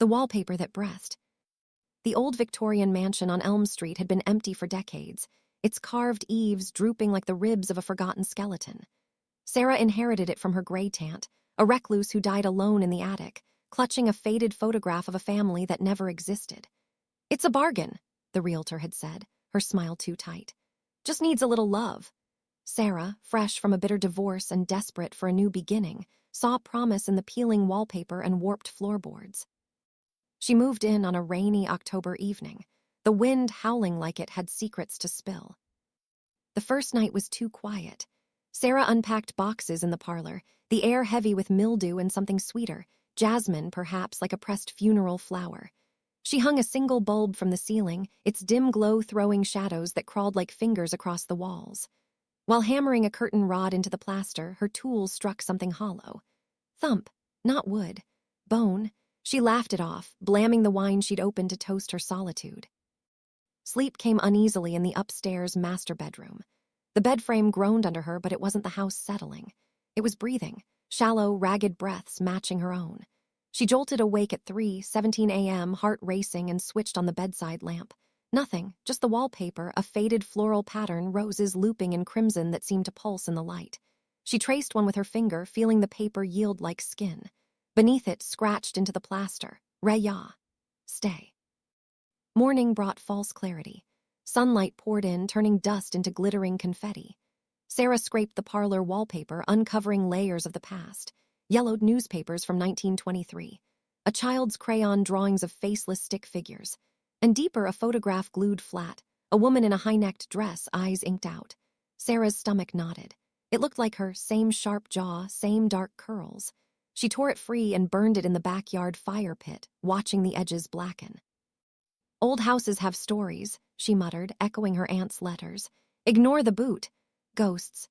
The wallpaper that breathed. The old Victorian mansion on Elm Street had been empty for decades, its carved eaves drooping like the ribs of a forgotten skeleton. Sarah inherited it from her gray-tant, a recluse who died alone in the attic, clutching a faded photograph of a family that never existed. "It's a bargain," the realtor had said, her smile too tight. "Just needs a little love." Sarah, fresh from a bitter divorce and desperate for a new beginning, saw promise in the peeling wallpaper and warped floorboards. She moved in on a rainy October evening, the wind howling like it had secrets to spill. The first night was too quiet. Sarah unpacked boxes in the parlor, the air heavy with mildew and something sweeter, jasmine perhaps, like a pressed funeral flower. She hung a single bulb from the ceiling, its dim glow throwing shadows that crawled like fingers across the walls. While hammering a curtain rod into the plaster, her tools struck something hollow. Thump, not wood. Bone. She laughed it off, blamming the wine she'd opened to toast her solitude. Sleep came uneasily in the upstairs master bedroom. The bed frame groaned under her, but it wasn't the house settling. It was breathing, shallow, ragged breaths matching her own. She jolted awake at 3:17 a.m., heart racing, and switched on the bedside lamp. Nothing, just the wallpaper, a faded floral pattern, roses looping in crimson that seemed to pulse in the light. She traced one with her finger, feeling the paper yield like skin. Beneath it, scratched into the plaster, Reh Ja. Stay. Morning brought false clarity. Sunlight poured in, turning dust into glittering confetti. Sarah scraped the parlor wallpaper, uncovering layers of the past. Yellowed newspapers from 1923. A child's crayon drawings of faceless stick figures. And deeper, a photograph glued flat. A woman in a high-necked dress, eyes inked out. Sarah's stomach knotted. It looked like her, same sharp jaw, same dark curls. She tore it free and burned it in the backyard fire pit, watching the edges blacken. "Old houses have stories," she muttered, echoing her aunt's letters. "Ignore the Bhoot. Ghosts."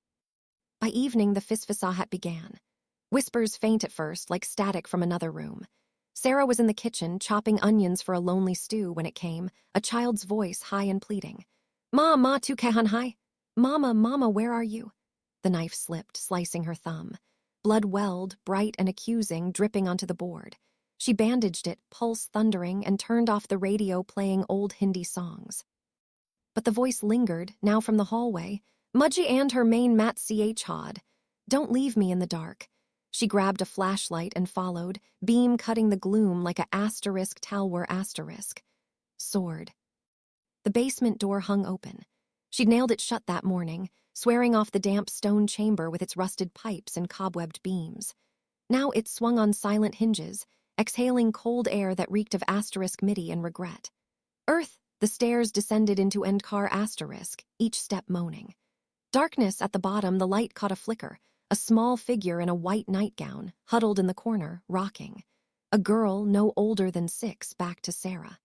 By evening, the Fisfisaahat began. Whispers faint at first, like static from another room. Sarah was in the kitchen, chopping onions for a lonely stew when it came, a child's voice high and pleading. Ma, tu kehan hai? Mama, where are you?" The knife slipped, slicing her thumb. Blood welled, bright and accusing, dripping onto the board. She bandaged it, pulse thundering, and turned off the radio playing old Hindi songs. But the voice lingered, now from the hallway. "Mudgy and her main mat chhod. Don't leave me in the dark." She grabbed a flashlight and followed, beam cutting the gloom like a asterisk talwar asterisk. Sword. The basement door hung open. She'd nailed it shut that morning, swearing off the damp stone chamber with its rusted pipes and cobwebbed beams. Now it swung on silent hinges, exhaling cold air that reeked of asterisk midi and regret. Earth, the stairs descended into endcar asterisk, each step moaning. Darkness at the bottom, the light caught a flicker, a small figure in a white nightgown, huddled in the corner, rocking. A girl no older than 6, back to Sarah.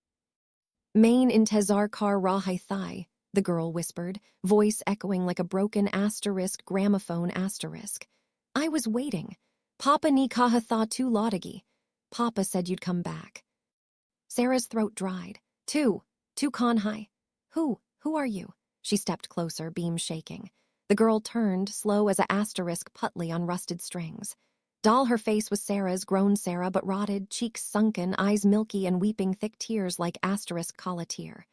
"Main intezar kar rahi thai," the girl whispered, voice echoing like a broken asterisk gramophone asterisk. "I was waiting. Papa ni kaha tha tu laudagi. Papa said you'd come back." Sarah's throat dried. Tu Kanhai. Who are you?" She stepped closer, beam shaking. The girl turned, slow as a asterisk putley on rusted strings. Doll her face was Sarah's, grown Sarah, but rotted, cheeks sunken, eyes milky and weeping thick tears like asterisk kalatir.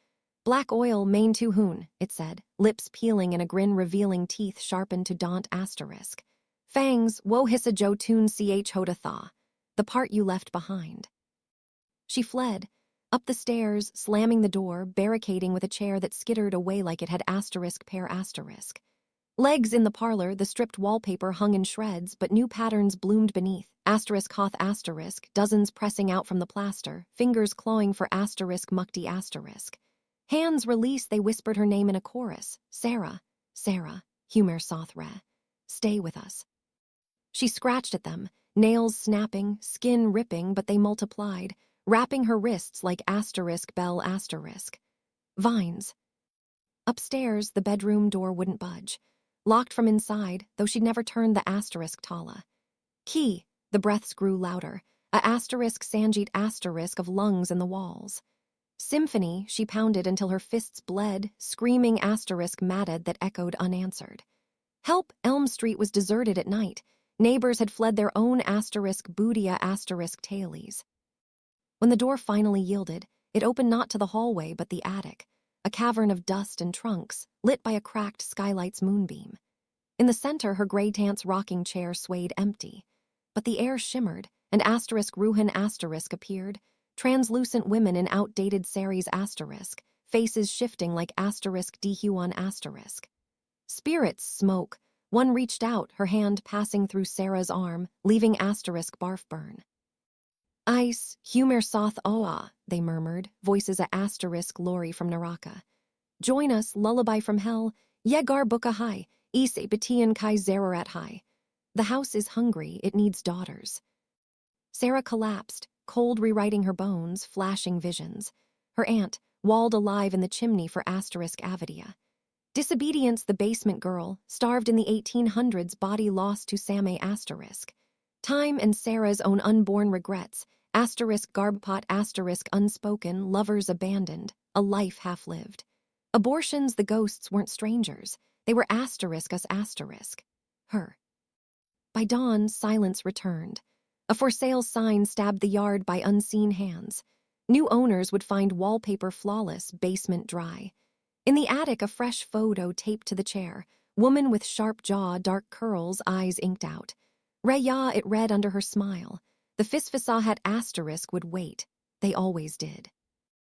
"Black oil, main tu hoon," it said, lips peeling in a grin revealing teeth sharpened to daunt asterisk. "Fangs, wo hissa jo tun ch hoda tha. The part you left behind." She fled, up the stairs, slamming the door, barricading with a chair that skittered away like it had asterisk pair asterisk. Legs in the parlor, the stripped wallpaper hung in shreds, but new patterns bloomed beneath, asterisk hoth asterisk, dozens pressing out from the plaster, fingers clawing for asterisk mukti asterisk. Hands released, they whispered her name in a chorus. "Sarah, Sarah, Humer soth Reh. Stay with us." She scratched at them, nails snapping, skin ripping, but they multiplied, wrapping her wrists like asterisk bell asterisk. Vines. Upstairs, the bedroom door wouldn't budge. Locked from inside, though she'd never turned the asterisk tala. "Key," the breaths grew louder, a asterisk Sanjeet asterisk of lungs in the walls. "Symphony," she pounded until her fists bled, screaming asterisk matted that echoed unanswered. "Help," Elm Street was deserted at night. Neighbors had fled their own asterisk boodia asterisk tailies. When the door finally yielded, it opened not to the hallway but the attic, a cavern of dust and trunks, lit by a cracked skylight's moonbeam. In the center, her gray-tance rocking chair swayed empty. But the air shimmered, and roohen appeared, translucent women in outdated saris faces shifting like dehuan. Spirits smoke. One reached out, her hand passing through Sarah's arm, leaving barf burn. Ice, humor soth oa, they murmured, voices Lori from Naraka. Join us, lullaby from hell, yegar buka hai, ise betian kai zerorat hai. The house is hungry, it needs daughters. Sarah collapsed, cold rewriting her bones, flashing visions. Her aunt, walled alive in the chimney for Avidia. Disobedience, the basement girl, starved in the 1800s, body lost to Same Time and Sarah's own unborn regrets, garbpot unspoken, lovers abandoned, a life half-lived. Abortions, the ghosts weren't strangers. They were us. Her. By dawn, silence returned. A for sale sign stabbed the yard by unseen hands. New owners would find wallpaper flawless, basement dry. In the attic, a fresh photo taped to the chair. Woman with sharp jaw, dark curls, eyes inked out. Reh Ja, it read under her smile. The Fisfisaahat would wait. They always did.